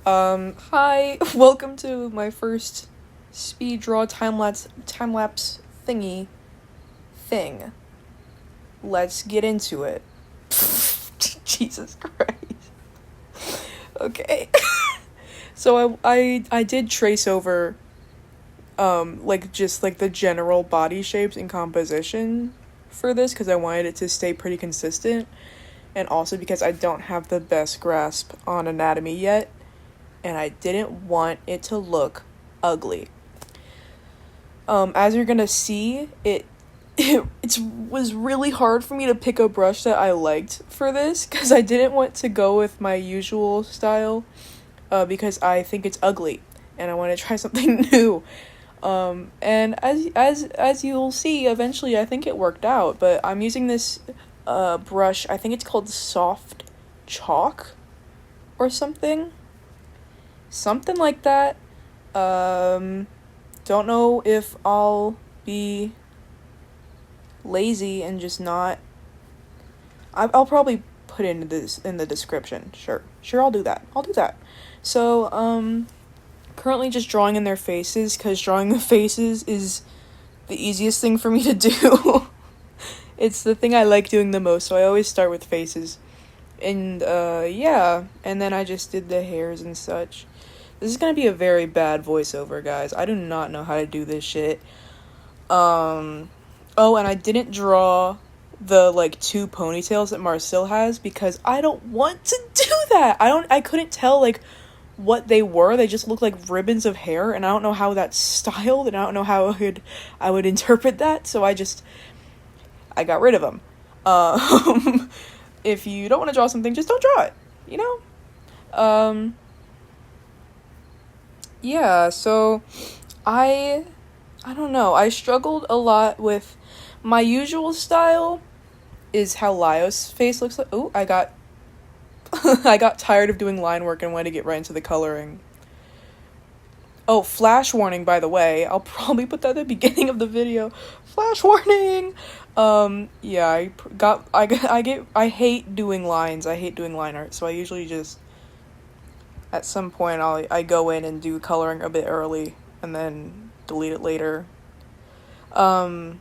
Hi, welcome to my first speed draw time-lapse thingy thing. Let's get into it. Jesus Christ. Okay. So I did trace over just the general body shapes and composition for this because I wanted it to stay pretty consistent, and also because I don't have the best grasp on anatomy yet, and I didn't want it to look ugly. As you're gonna see, it was really hard for me to pick a brush that I liked for this because I didn't want to go with my usual style because I think it's ugly and I want to try something new. And as you'll see, eventually I think it worked out, but I'm using this brush. I think it's called Soft Chalk or something like that. Don't know if I'll be lazy and just not. I'll probably put it in the description. Sure, I'll do that. So currently just drawing in their faces, because drawing the faces is the easiest thing for me to do. It's the thing I like doing the most, so I always start with faces. And yeah, and then I just did the hairs and such. This is gonna be a very bad voiceover, guys. I do not know how to do this shit. Oh, and I didn't draw the 2 ponytails that Marcel has because I don't want to do that. I couldn't tell what they were. They just looked like ribbons of hair, and I don't know how that's styled, and I don't know how I would interpret that. So I got rid of them. If you don't want to draw something, just don't draw it. You know. Yeah, so I don't know. I struggled a lot with my usual style is how Laios' face looks like. Oh, I got tired of doing line work and wanted to get right into the coloring. Oh, flash warning, by the way. I'll probably put that at the beginning of the video. Flash warning. Yeah, I hate doing lines. I hate doing line art, so I usually just at some point I go in and do coloring a bit early and then delete it later. What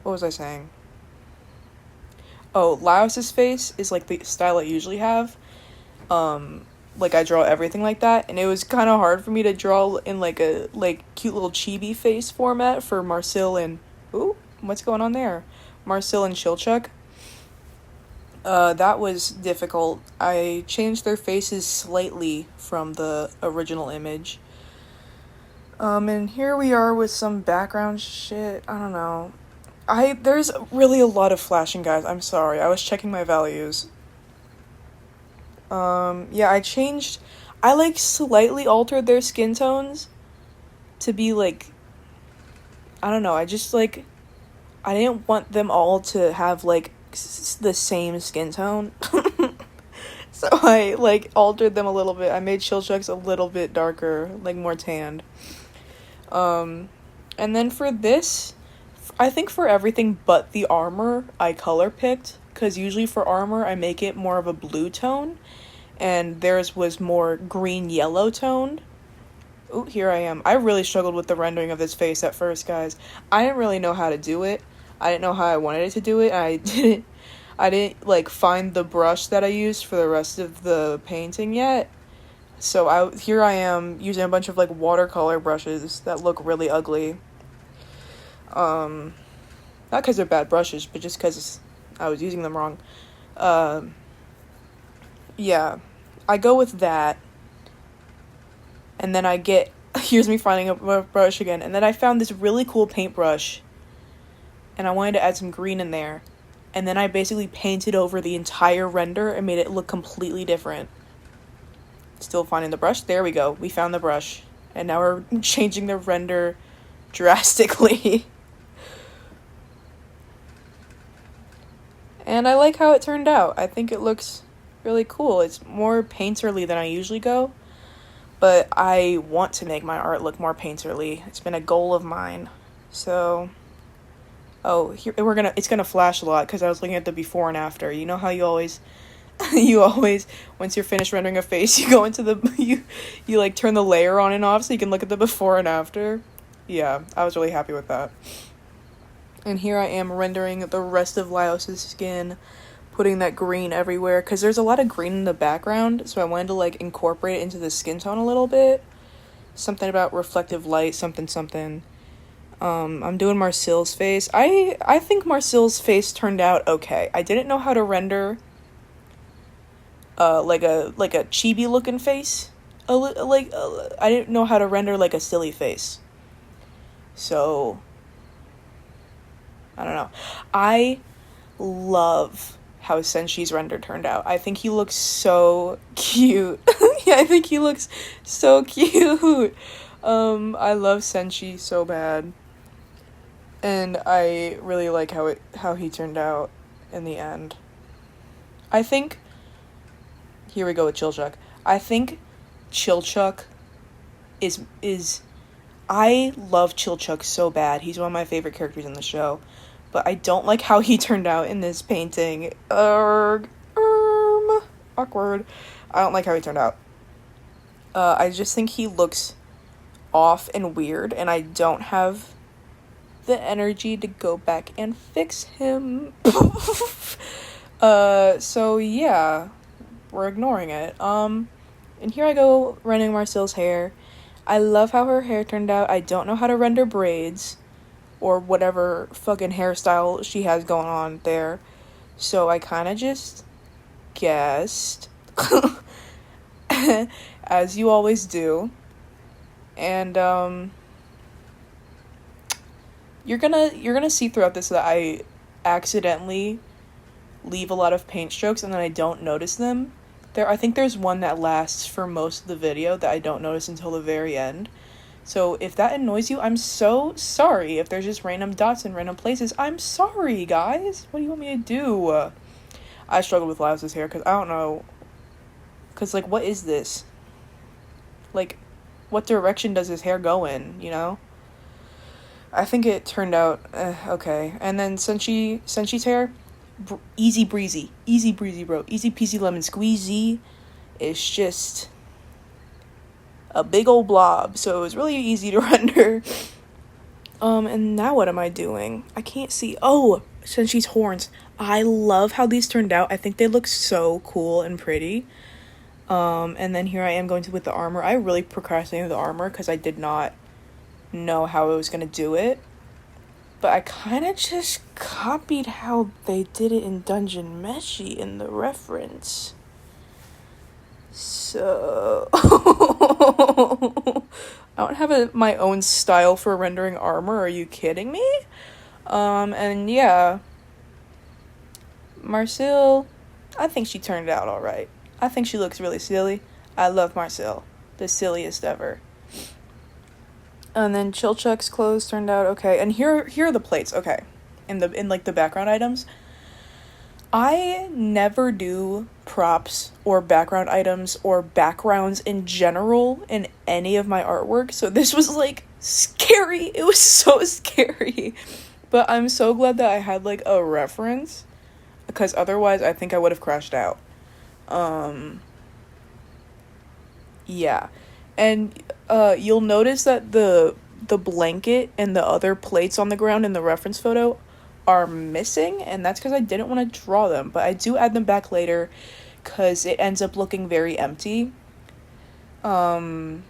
was I saying? Oh, Laos's face is the style I usually have. I draw everything like that, and it was kind of hard for me to draw in a cute little chibi face format for Marcel and ooh, what's going on there? Marcel and Shilchuk. That was difficult. I changed their faces slightly from the original image. And here we are with some background shit. I don't know. There's really a lot of flashing, guys. I'm sorry. I was checking my values. Yeah, I slightly altered their skin tones to be I don't know. I didn't want them all to have the same skin tone. So I altered them a little bit. I made Shilchuk's a little bit darker, more tanned. And then for this, I think for everything but the armor, I color picked, because usually for armor I make it more of a blue tone, and theirs was more green-yellow toned. Ooh, here I am. I really struggled with the rendering of this face at first, guys. I didn't really know how to do it. I didn't know how I wanted it to do it, and I didn't find the brush that I used for the rest of the painting yet. So here I am using a bunch of watercolor brushes that look really ugly. Not because they're bad brushes, but just because I was using them wrong. Yeah, I go with that, and then here's me finding a brush again, and then I found this really cool paintbrush, and I wanted to add some green in there, and then I basically painted over the entire render and made it look completely different. Still finding the brush. There we go. We found the brush, and now we're changing the render drastically. And I like how it turned out. I think it looks really cool. It's more painterly than I usually go, but I want to make my art look more painterly. It's been a goal of mine. So, oh, here it's gonna flash a lot because I was looking at the before and after. You know how you always you always, once you're finished rendering a face, you go into the, you like turn the layer on and off so you can look at the before and after. Yeah, I was really happy with that. And here I am rendering the rest of Lyos's skin, putting that green everywhere, because there's a lot of green in the background, so I wanted to like incorporate it into the skin tone a little bit. Something about reflective light, something. I'm doing Marcille's face. I think Marcille's face turned out okay. I didn't know how to render like a chibi looking face. I didn't know how to render like a silly face. So I don't know. I love how Senshi's render turned out. I think he looks so cute. Yeah, I think he looks so cute. I love Senshi so bad. And I really like how he turned out in the end. I think, here we go with Chilchuck. I think Chilchuck is I love Chilchuck so bad. He's one of my favorite characters in the show. But I don't like how he turned out in this painting. Awkward. I don't like how he turned out. I just think he looks off and weird, and I don't have the energy to go back and fix him. So yeah, we're ignoring it. And here I go rendering Marcille's hair. I love how her hair turned out. I don't know how to render braids or whatever fucking hairstyle she has going on there. So I kind of just guessed. As you always do. And you're gonna see throughout this that I accidentally leave a lot of paint strokes and then I don't notice them. I think there's one that lasts for most of the video that I don't notice until the very end. So if that annoys you, I'm so sorry. If there's just random dots in random places, I'm sorry, guys. What do you want me to do? I struggled with Lyos's hair because I don't know. Because, like, what is this? Like, what direction does his hair go in, you know? I think it turned out okay. And then Senshi's hair, easy breezy, bro. Easy peasy lemon squeezy. It's just a big old blob, so it was really easy to render. And now what am I doing? I can't see. Oh, Senshi's horns. I love how these turned out. I think they look so cool and pretty. And then here I am going with the armor. I really procrastinated the armor because I did not know how I was going to do it. But I kind of just copied how they did it in Dungeon Meshi in the reference. So I don't have my own style for rendering armor. Are you kidding me? And yeah, Marcille, I think she turned out all right. I think she looks really silly. I love Marcille, the silliest ever. And then Chilchuck's clothes turned out okay. And here are the plates. Okay, in like the background items. I never do props or background items or backgrounds in general in any of my artwork. So this was like scary. It was so scary. But I'm so glad that I had like a reference, because otherwise I think I would have crashed out. Yeah. And you'll notice that the blanket and the other plates on the ground in the reference photo are missing, and that's because I didn't want to draw them, but I do add them back later because it ends up looking very empty. No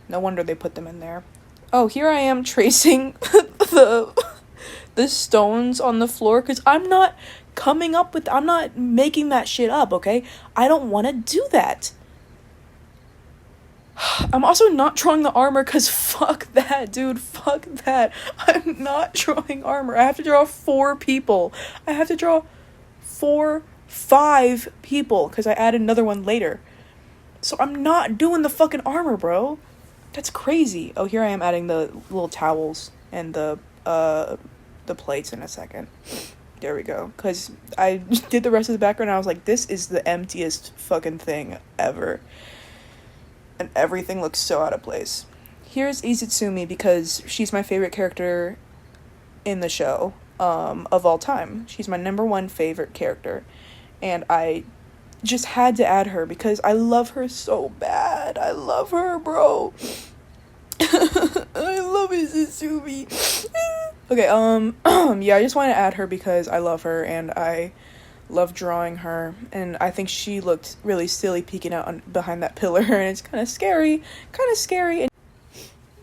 wonder they put them in there. Oh, here I am tracing the stones on the floor because I'm not making that shit up, okay? I don't want to do that. I'm also not drawing the armor because fuck that, dude. Fuck that. I'm not drawing armor. I have to draw 4 people. I have to draw 5 people because I added another one later. So I'm not doing the fucking armor, bro. That's crazy. Oh, here I am adding the little towels and the plates in a second. There we go. Because I did the rest of the background and I was like, this is the emptiest fucking thing ever. And everything looks so out of place. Here's Izutsumi because she's my favorite character in the show of all time. She's my #1 favorite character. And I just had to add her because I love her so bad. I love her, bro. I love Izumi. Okay, yeah, I just want to add her because I love her and I love drawing her, and I think she looked really silly peeking out behind that pillar, and it's kind of scary. And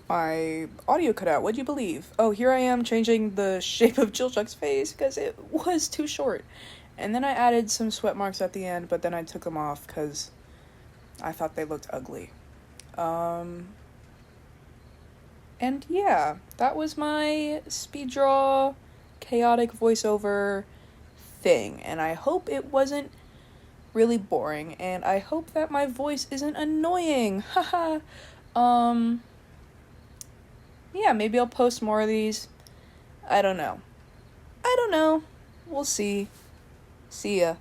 my audio cut out. What'd you believe? Oh, here I am changing the shape of Jillchuck's face because it was too short. And then I added some sweat marks at the end, but then I took them off because I thought they looked ugly. And yeah, that was my speed draw chaotic voiceover thing, and I hope it wasn't really boring, and I hope that my voice isn't annoying. Haha. Yeah, maybe I'll post more of these. I don't know. We'll see. See ya.